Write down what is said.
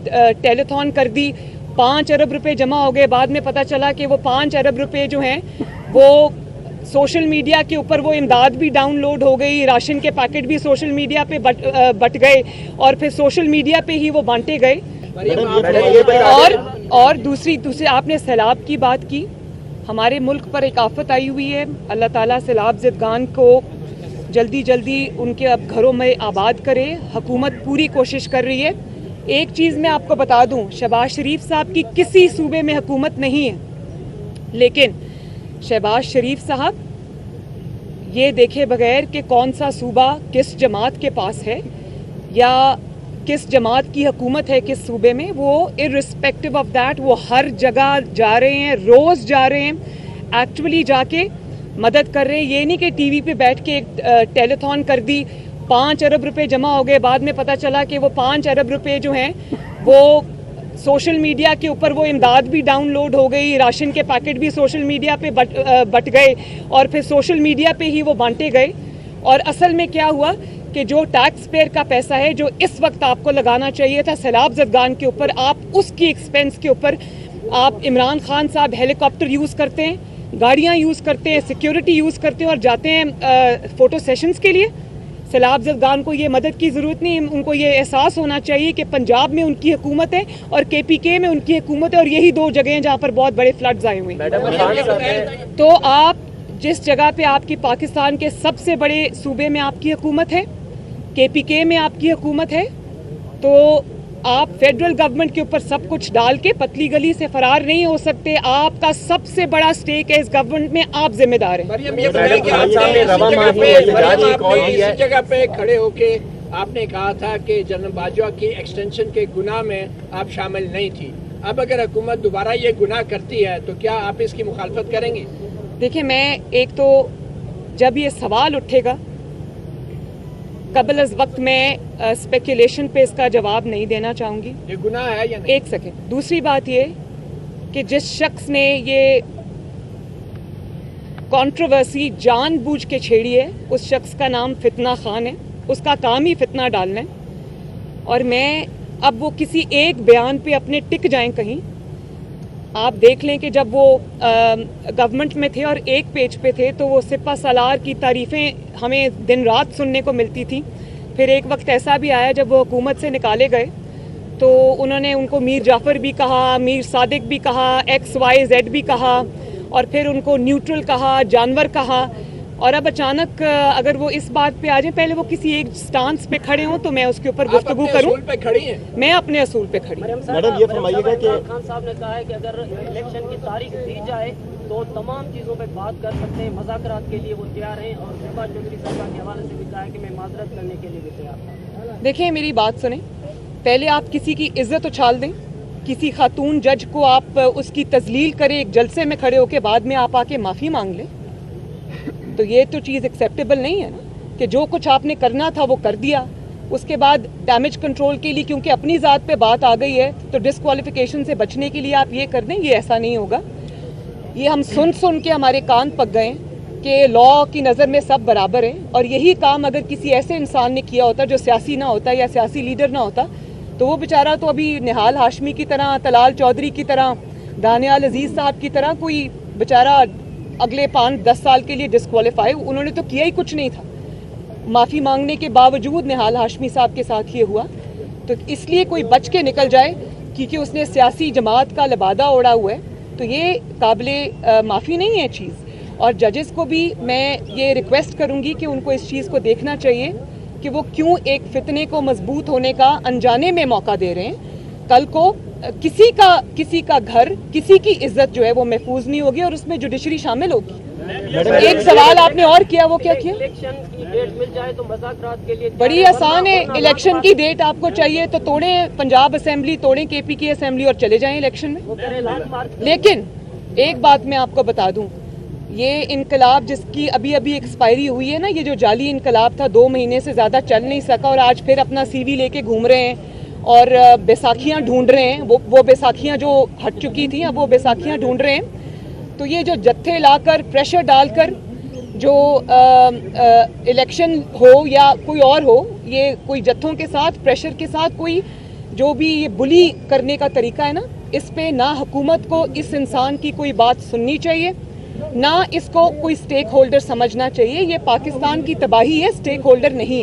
Telethon कर दी, 5 अरब रुपए जमा हो गए। बाद में पता चला कि वो 5 अरब रुपए जो हैं वो सोशल मीडिया के ऊपर वो इमदाद भी डाउनलोड हो गई, राशन के पैकेट भी सोशल मीडिया पे बट गए और फिर सोशल मीडिया पे ही वो बांटे गए। और दूसरी आपने सैलाब की बात की। हमारे मुल्क पर एक आफत आई हुई है, अल्लाह ताला सैलाब ज़दगान को जल्दी उनके अब घरों में आबाद करे। हुकूमत पूरी कोशिश कर रही है। एक चीज़ मैं आपको बता दूं, शहबाज शरीफ साहब की किसी सूबे में हुकूमत नहीं है, लेकिन शहबाज शरीफ साहब ये देखे बगैर कि कौन सा सूबा किस जमात के पास है या किस जमात की हुकूमत है किस सूबे में, वो इर्रिस्पेक्टिव ऑफ दैट वो हर जगह जा रहे हैं, रोज़ जा रहे हैं, एक्चुअली जाके मदद कर रहे हैं। ये नहीं कि टीवी पे बैठ के एक टेलीथॉन कर दी, 5 अरब रुपए जमा हो गए। बाद में पता चला कि वो 5 अरब रुपए जो हैं वो सोशल मीडिया के ऊपर वो इमदाद भी डाउनलोड हो गई, राशन के पैकेट भी सोशल मीडिया पे बट गए और फिर सोशल मीडिया पे ही वो बांटे गए। और असल में क्या हुआ कि जो टैक्स पेयर का पैसा है जो इस वक्त आपको लगाना चाहिए था सैलाब ज़दगान के ऊपर, आप उसकी एक्सपेंस के ऊपर आप इमरान खान साहब हेलीकॉप्टर यूज़ करते हैं, गाड़ियाँ यूज़ करते हैं, सिक्योरिटी यूज़ करते हैं और जाते हैं फ़ोटो सेशंस के लिए। सैलाब ज़दगान को ये मदद की ज़रूरत नहीं, उनको ये एहसास होना चाहिए कि पंजाब में उनकी हुकूमत है और KPK में उनकी हुकूमत है और यही दो जगह हैं जहाँ पर बहुत बड़े फ्लड्स आए हुए हैं। तो आप जिस जगह पे आपकी पाकिस्तान के सबसे बड़े सूबे में आपकी हुकूमत है, KPK में आपकी हुकूमत है, तो आप फेडरल गवर्नमेंट के ऊपर सब कुछ डाल के पतली गली से फरार नहीं हो सकते। आपका सबसे बड़ा स्टेक है इस गवर्नमेंट में, आप जिम्मेदार हैं। इस जगह पे खड़े होके आपने कहा था कि जनरल बाजवा की एक्सटेंशन के गुनाह में आप शामिल नहीं थी। अब अगर हुकूमत दोबारा ये गुनाह करती है तो क्या आप इसकी मुखालफत करेंगी? देखिए, मैं एक तो जब ये सवाल उठेगा कबल अज वक्त मैं स्पेकुलेशन पे इसका जवाब नहीं देना चाहूँगी। ये गुनाह है या नहीं? एक सेकेंड। दूसरी बात ये कि जिस शख्स ने ये कंट्रोवर्सी जानबूझ के छेड़ी है उस शख्स का नाम फितना खान है, उसका काम ही फितना डालना है। और मैं अब वो किसी एक बयान पे अपने टिक जाएं कहीं, आप देख लें कि जब वो गवर्नमेंट में थे और एक पेज पे थे तो वो सिपा सालार की तारीफ़ें हमें दिन रात सुनने को मिलती थी। फिर एक वक्त ऐसा भी आया जब वो हुकूमत से निकाले गए तो उन्होंने उनको मीर जाफ़र भी कहा, मीर सादिक भी कहा, XYZ भी कहा और फिर उनको न्यूट्रल कहा, जानवर कहा। और अब अचानक अगर वो इस बात पे आ जाए, पहले वो किसी एक स्टांस पे खड़े हों तो मैं उसके ऊपर गुफ्तगू करूं। पे खड़ी हैं? मैं अपने असूल पे खड़ी। मैडम ये फरमाइएगा कि खान साहब ने कहा है कि अगर इलेक्शन की तारीख दी जाए तो तमाम चीज़ों पे बात कर सकते हैं, मुज़ाकरात के लिए वो तैयार हैं और शहबाज चौधरी साहब के हवाले से भी कहा है कि मैं माजरत करने के लिए भी तैयार। देखिए, मेरी बात सुने, पहले आप किसी की इज्जत उछाल दें, किसी खातून जज को आप उसकी तजलील करें एक जलसे में खड़े होकर, बाद में आप आके माफ़ी मांग लें, तो ये तो चीज़ एक्सेप्टेबल नहीं है ना कि जो कुछ आपने करना था वो कर दिया। उसके बाद डैमेज कंट्रोल के लिए क्योंकि अपनी ज़ात पे बात आ गई है तो डिस्क्वालिफिकेशन से बचने के लिए आप ये कर दें, ये ऐसा नहीं होगा। ये हम सुन के हमारे कान पक गए कि लॉ की नज़र में सब बराबर हैं और यही काम अगर किसी ऐसे इंसान ने किया होता जो सियासी ना होता या सियासी लीडर ना होता तो वो बेचारा तो अभी निहाल हाशमी की तरह, तलाल चौधरी की तरह, दानियाल अजीज़ साहब की तरह कोई बेचारा अगले 5-10 साल के लिए डिस्क्वालीफाई। उन्होंने तो किया ही कुछ नहीं था, माफ़ी मांगने के बावजूद निहाल हाशमी साहब के साथ ये हुआ। तो इसलिए कोई बच के निकल जाए क्योंकि उसने सियासी जमात का लिबादा ओढ़ा हुआ है तो ये काबिले माफ़ी नहीं है चीज़। और जजेस को भी मैं ये रिक्वेस्ट करूँगी कि उनको इस चीज़ को देखना चाहिए कि वो क्यों एक फितने को मजबूत होने का अनजाने में मौका दे रहे हैं। कल को किसी का घर, किसी की इज्जत जो है वो महफूज नहीं होगी और उसमें जुडिशरी शामिल होगी। एक सवाल आपने और किया, वो क्या किया? इलेक्शन की डेट मिल जाए तो मुज़ाकरात के लिए बड़ी आसान है। इलेक्शन की डेट आपको चाहिए तो तोड़ें पंजाब असेंबली, तोड़ें KPK असेंबली और चले जाएं इलेक्शन में। लेकिन एक बात मैं आपको बता दूं, ये इनकलाब जिसकी अभी एक्सपायरी हुई है ना, ये जो जाली इनकलाब था 2 महीने से ज़्यादा चल नहीं सका और आज फिर अपना CV लेके घूम रहे हैं और बैसाखियाँ ढूंढ रहे हैं। वो बैसाखियाँ जो हट चुकी थी अब वो बैसाखियाँ ढूंढ रहे हैं। तो ये जो जत्थे लाकर प्रेशर डालकर जो इलेक्शन हो या कोई और हो, ये कोई जत्थों के साथ प्रेशर के साथ कोई جو بھی یہ بلی کرنے کا طریقہ ہے نا، اس پہ نہ حکومت کو اس انسان کی کوئی بات سننی چاہیے، نہ اس کو کوئی سٹیک ہولڈر سمجھنا چاہیے. یہ پاکستان کی تباہی ہے، سٹیک ہولڈر نہیں.